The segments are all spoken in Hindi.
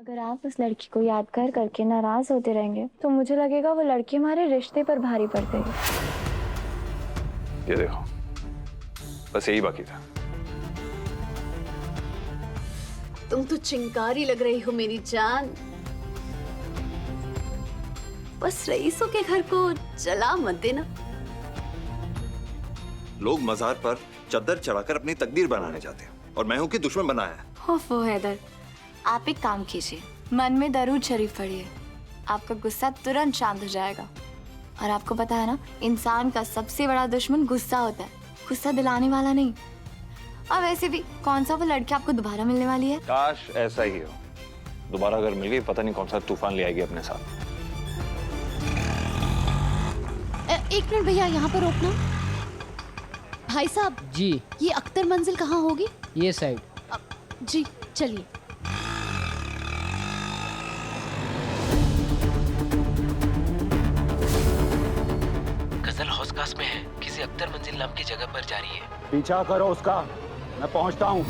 अगर आप उस लड़की को याद कर करके नाराज होते रहेंगे तो मुझे लगेगा वो लड़की हमारे रिश्ते पर भारी पड़ गई। ये देखो, बस यही बाकी था। तुम तो चिंगारी लग रही हो मेरी जान। बस रईसों के घर को जला मत देना। लोग मजार पर चद्दर चढ़ाकर अपनी तकदीर बनाने जाते हैं और मैं हूं कि दुश्मन बनाया है। ओफो हैदर, आप एक काम कीजिए, मन में दरूद शरीफ पढ़िए, आपका गुस्सा तुरंत शांत हो जाएगा। और आपको पता है ना, इंसान का सबसे बड़ा दुश्मन गुस्सा होता है, गुस्सा दिलाने वाला नहीं। और वैसे भी कौन सा वो लड़की आपको दोबारा मिलने वाली है? काश ऐसा ही हो। दोबारा अगर मिल गई, पता नहीं कौन सा तूफान ले आएगी अपने साथ। एक मिनट भैया, यहाँ पर रोकना। भाई साहब जी, ये अख्तर मंजिल कहाँ होगी? ये साइड। जी चलिए। गजल हौसखास में है, किसी अख्तर मंजिल नाम की जगह पर जा रही है। पीछा करो उसका, मैं पहुंचता हूँ।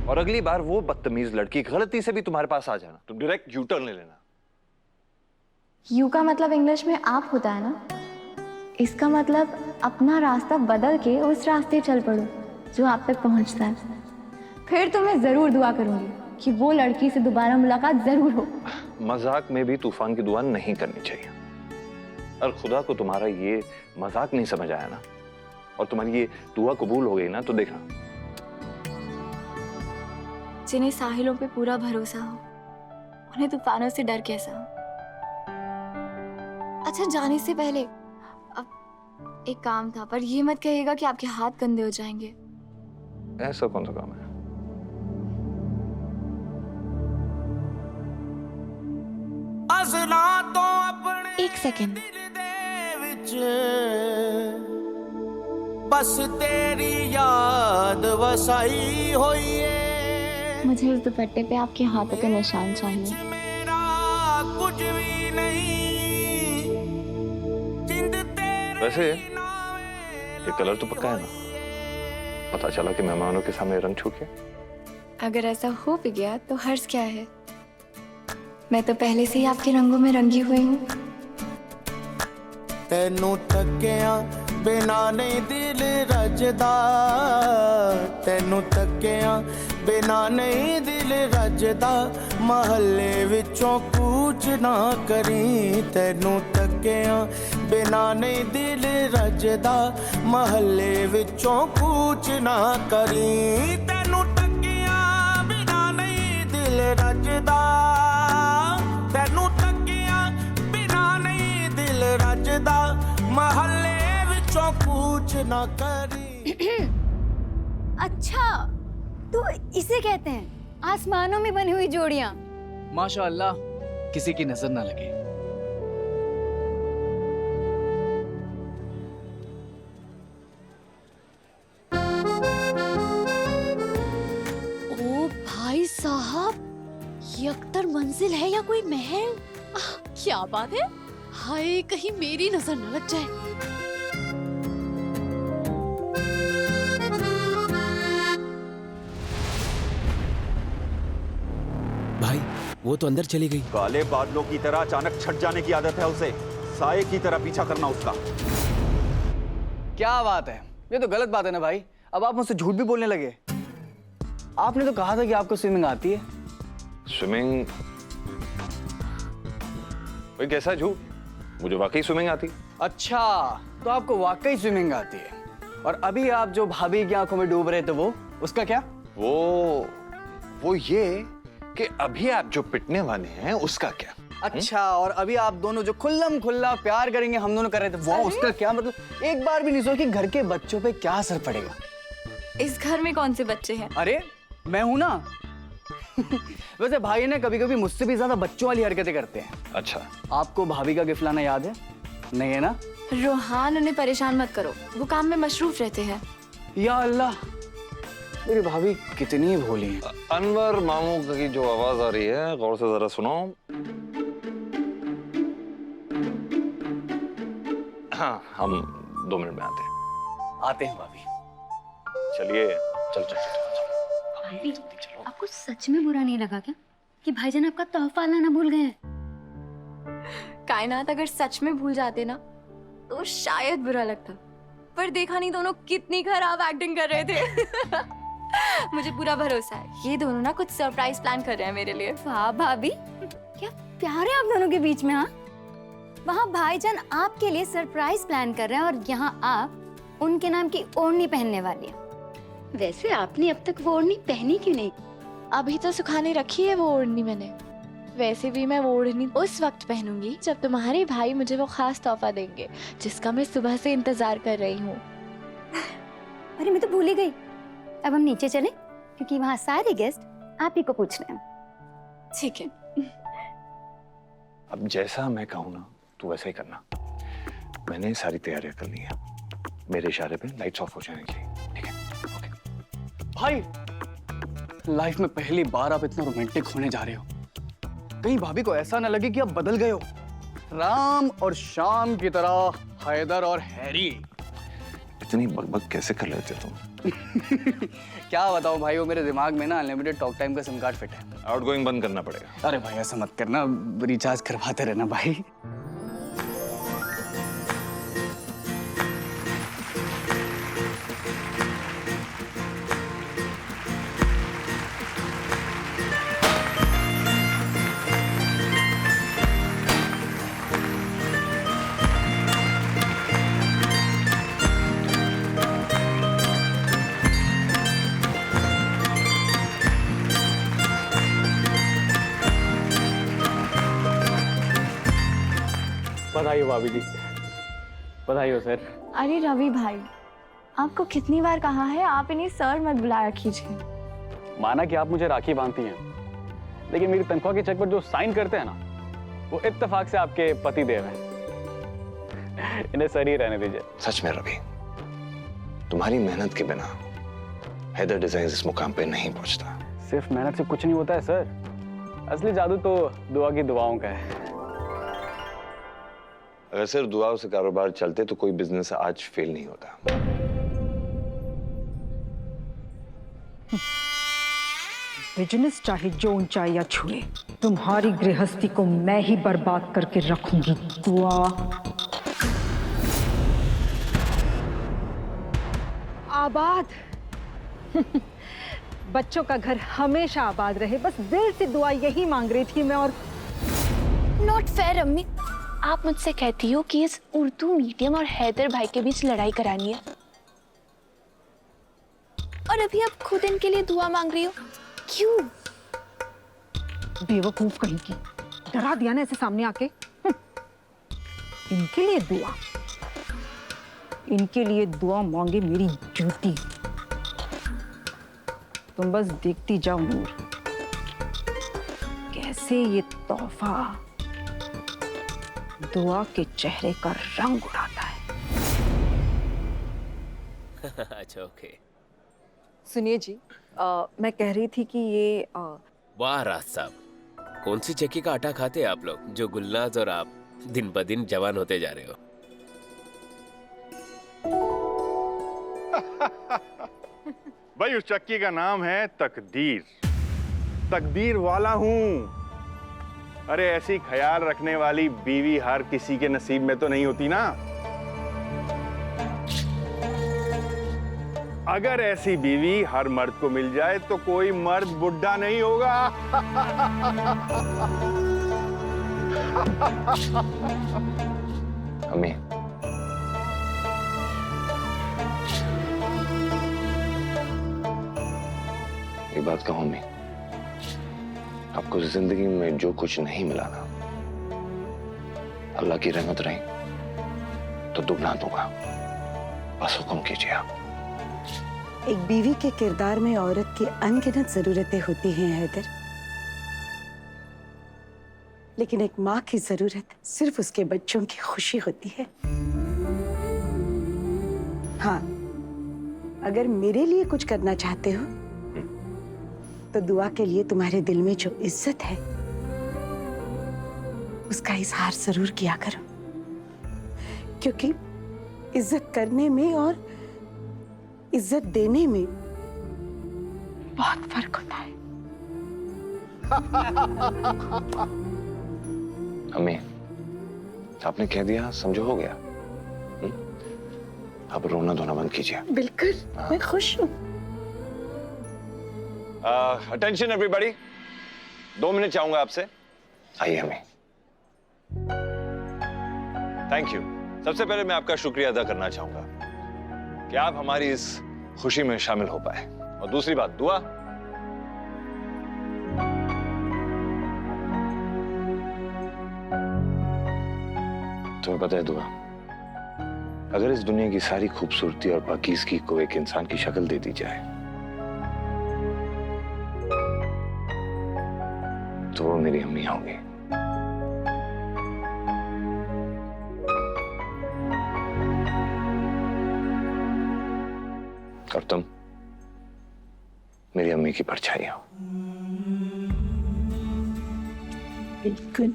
और अगली बार वो बदतमीज लड़की गलती से भी तुम्हारे पास आ जाना, तुम डायरेक्ट यू टर्न ले लेना। यू का मतलब इंग्लिश में आप होता है ना, इसका मतलब अपना रास्ता बदल के उस रास्ते चल पड़ो जो आप तक पहुंचता है। फिर तो मैं जरूर दुआ करूंगी कि वो लड़की से दोबारा मुलाकात जरूर हो। मजाक में भी तूफान की दुआ नहीं करनी चाहिए। और खुदा को तुम्हारा ये मजाक नहीं समझ आया ना, और तुम्हारी ये दुआ कबूल हो गई ना, तो देखना। जिन्हें साहिलों पे पूरा भरोसा हो, उन्हें तूफानों से डर कैसा हो। अच्छा, जाने से पहले अब एक काम था, पर ये मत कहिएगा कि आपके हाथ गंदे हो जाएंगे। ऐसा कौन सा काम है? एक सेकेंड। बस तेरी याद वसाई होई है। मुझे इस दुपट्टे पे आपके हाथों के निशान चाहिए। मेरा कुछ भी नहीं, जिंद तेरे वैसे ये कलर तो पक्का है ना? पता चला कि मेहमानों के सामने रंग छू के। अगर ऐसा हो भी गया तो हर्ज क्या है, मैं तो पहले से ही आपके रंगों में रंगी हुई हूँ। तेनू तकिया बिना नहीं दिल रजदा, तेनू तकिया बिना नहीं दिल रजदा, महल्ले विचों कूच ना करी। तेनू तकिया बिना नहीं दिल रजदा, महल्ले विचों कूच ना करी। तेनू तकिया बिना नहीं दिल रजदा, तेनू तकिया बिना नहीं दिल रजदा, महल्ले विचों कूच ना करी। अच्छा, तो इसे कहते हैं आसमानों में बनी हुई जोड़ियां। माशाअल्लाह, किसी की नजर ना लगे। ओ भाई साहब, ये अख्तर मंजिल है या कोई महल? क्या बात है। हाय, कहीं मेरी नजर न लग जाए। भाई, वो तो अंदर चली गई। काले बादलों की तरह अचानक छट जाने की आदत है उसे, साये की तरह पीछा करना उसका। क्या बात है, ये तो गलत बात है ना भाई। अब आप मुझसे झूठ भी बोलने लगे। आपने तो कहा था कि आपको स्विमिंग आती है। स्विमिंग? भाई कैसा झूठ, मुझे वाकई स्विमिंग आती। अच्छा, तो आपको वाकई स्विमिंग आती है। और अभी आप जो भाभी की आंखों में डूब रहे थे, वो उसका क्या? वो ये कि अभी आप जो पिटने वाले हैं उसका क्या? अच्छा, और अभी आप दोनों जो खुल्लम खुल्ला प्यार करेंगे हम दोनों कर रहे थे, वो उसका क्या? मतलब एक बार भी नहीं सोचा कि घर के बच्चों पे क्या असर पड़ेगा। इस घर में कौन से बच्चे हैं? अरे मैं हूं ना। वैसे भाई ने कभी कभी मुझसे भी ज्यादा बच्चों वाली हरकतें करते हैं। अच्छा, आपको भाभी का गिफ्ट लाना याद है? नहीं है ना? रोहान, उन्हें परेशान मत करो, वो काम में मशरूफ रहते हैं। या अल्लाह, मेरी भाभी कितनी भोली है। अनवर मामू की जो आवाज आ रही है, गौर से जरा सुनो। हाँ, हम 2 मिनट में आते हैं। आते हैं भाभी। चलिए, चल चल चल, चल। भाभी, आपको सच में बुरा नहीं लगा क्या कि कि भाईजान आपका तोहफा लाना भूल गए हैं। कायनात अगर सच में भूल जाते ना तो शायद बुरा लगता, पर देखा नहीं दोनों कितनी खराब एक्टिंग कर रहे थे। मुझे पूरा भरोसा है ये दोनों ना कुछ सरप्राइज प्लान कर रहे हैं मेरे लिए। वाह भाभी, क्या प्यार है आप दोनों के बीच में। हाँ, वहाँ भाईजान आपके लिए सरप्राइज प्लान कर रहे हैं और यहाँ आप उनके नाम की ओढ़नी पहनने वाली है। वैसे आपने अब तक वो ओढ़नी पहनी क्यों नहीं? अभी तो सुखाने रखी है वो ओढ़नी मैंने। वैसे भी मैं वो ओढ़नी उस वक्त पहनूंगी जब तुम्हारे भाई मुझे वो खास तोहफा देंगे जिसका मैं सुबह से इंतजार कर रही हूँ। अरे मैं तो भूल ही गई। अब हम नीचे चलें क्योंकि वहाँ सारे गेस्ट आप ही को पूछ रहे हैं। ठीक है। अब जैसा मैं कहूँ ना तू वैसा ही करना। मैंने सारी तैयारियां कर ली है, मेरे इशारे पे लाइट्स ऑफ हो जाने चाहिए, ठीक है? ओके। भाई, लाइफ में पहली बार आप इतना रोमांटिक होने जा रहे हो। कहीं भाभी को ऐसा ना लगे कि आप बदल गए हो, राम और श्याम की तरह हैदर और हैरी। इतनी बकबक कैसे कर लेते तुम? क्या बताओ भाई, वो मेरे दिमाग में ना अनलिमिटेड टॉक टाइम का सिम कार्ड फिट है। आउटगोइंग बंद करना पड़ेगा। अरे भाई ऐसा मत करना, रिचार्ज करवाते रहना भाई। बधाई हो भाभी जी, बधाई हो सर। अरे रवि भाई, आपको कितनी बार कहा है आप इन्हें सर मत बुलाया कीजिए। माना कि आप मुझे राखी बांधती हैं, लेकिन मेरी तनख्वाह के चेक पर जो साइन करते हैं ना, वो इत्तेफाक से आपके पति देव हैं। इन्हें सर ही रहने दीजिए। सच में रवि, तुम्हारी मेहनत के बिना हैदर डिजाइन्स इस मुकाम पे नहीं पहुंचता। सिर्फ मेहनत से कुछ नहीं होता है सर, असली जादू तो दुआ की दुआओं का है। अगर सिर्फ दुआओं से कारोबार चलते तो कोई बिजनेस आज फेल नहीं होता। बिजनेस चाहे जो ऊंचाइयां छुए, तुम्हारी गृहस्थी को मैं ही बर्बाद करके रखूंगी। दुआ। आबाद। बच्चों का घर हमेशा आबाद रहे, बस दिल से दुआ यही मांग रही थी मैं। और नॉट फेयर अम्मी, आप मुझसे कहती हो कि इस उर्दू मीडियम और हैदर भाई के बीच लड़ाई करानी है, और अभी आप खुद इनके लिए दुआ मांग रही हो। क्यों? बेवकूफ कहीं की, डरा दिया ना ऐसे सामने आके। इनके लिए दुआ, इनके लिए दुआ मांगे मेरी जूती। तुम बस देखती जाओ नूर, कैसे ये तोहफा दुआ के चेहरे का रंग उड़ाता है। अच्छा ओके। सुनिए जी, मैं कह रही थी कि ये वाह राज साहब, कौन सी चक्की का आटा खाते हैं आप लोग जो गुलनाज और आप दिन ब दिन जवान होते जा रहे हो। भाई उस चक्की का नाम है तकदीर। तकदीर वाला हूं। अरे ऐसी ख्याल रखने वाली बीवी हर किसी के नसीब में तो नहीं होती ना। अगर ऐसी बीवी हर मर्द को मिल जाए तो कोई मर्द बुढ़ा नहीं होगा। अम्मी, एक बात कहूं अम्मी, आपको जिंदगी में जो कुछ नहीं मिला ना, अल्लाह की रहमत रही तो दुगना दूंगा। बस हुक्म कीजिए आप। एक बीवी के किरदार में औरत की अनगिनत जरूरतें होती हैं हैदर, लेकिन एक माँ की जरूरत सिर्फ उसके बच्चों की खुशी होती है। हाँ, अगर मेरे लिए कुछ करना चाहते हो तो दुआ के लिए तुम्हारे दिल में जो इज्जत है उसका इजहार जरूर किया करो, क्योंकि इज्जत करने में और इज्जत देने में बहुत फर्क होता है। अम्मी, आपने कह दिया, समझो, हो गया। अब रोना धोना बंद कीजिए। बिल्कुल, मैं खुश हूँ। अटेंशन एवरीबॉडी, 2 मिनट चाहूंगा आपसे। आइए अम्मी। Thank you. सबसे पहले मैं आपका शुक्रिया अदा करना चाहूंगा कि आप हमारी इस खुशी में शामिल हो पाए। और दूसरी बात, दुआ। तुम्हें पता है दुआ, अगर इस दुनिया की सारी खूबसूरती और पाकीज़गी को एक इंसान की शक्ल दे दी जाए तो वो मेरी अम्मी होंगी। और तुम मेरी अम्मी की परछाई हो। बिल्कुल।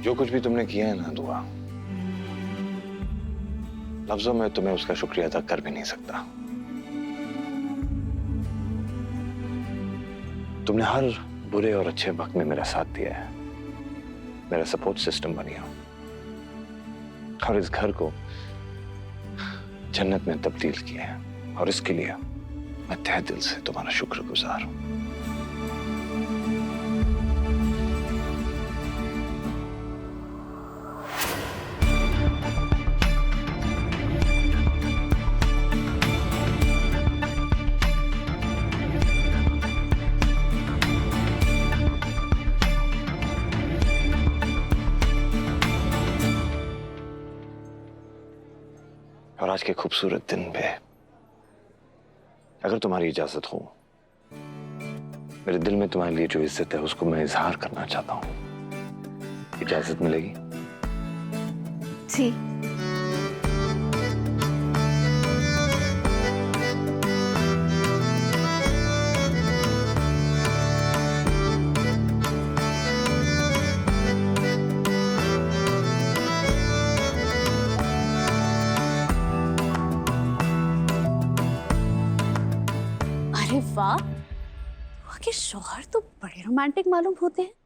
जो कुछ भी तुमने किया है ना दुआ, लफ्जों में तुम्हें उसका शुक्रिया अदा कर भी नहीं सकता। तुमने हर बुरे और अच्छे वक्त में मेरा साथ दिया है, मेरा सपोर्ट सिस्टम बनी हो, और इस घर को जन्नत में तब्दील किया है। और इसके लिए मैं तहे दिल से तुम्हारा शुक्रगुजार हूं। और आज के खूबसूरत दिन पे अगर तुम्हारी इजाजत हो, मेरे दिल में तुम्हारे लिए जो इज्जत है उसको मैं इजहार करना चाहता हूं। इजाजत मिलेगी? जी। अरे वाह, वहाँ के शौहर तो बड़े रोमांटिक मालूम होते हैं।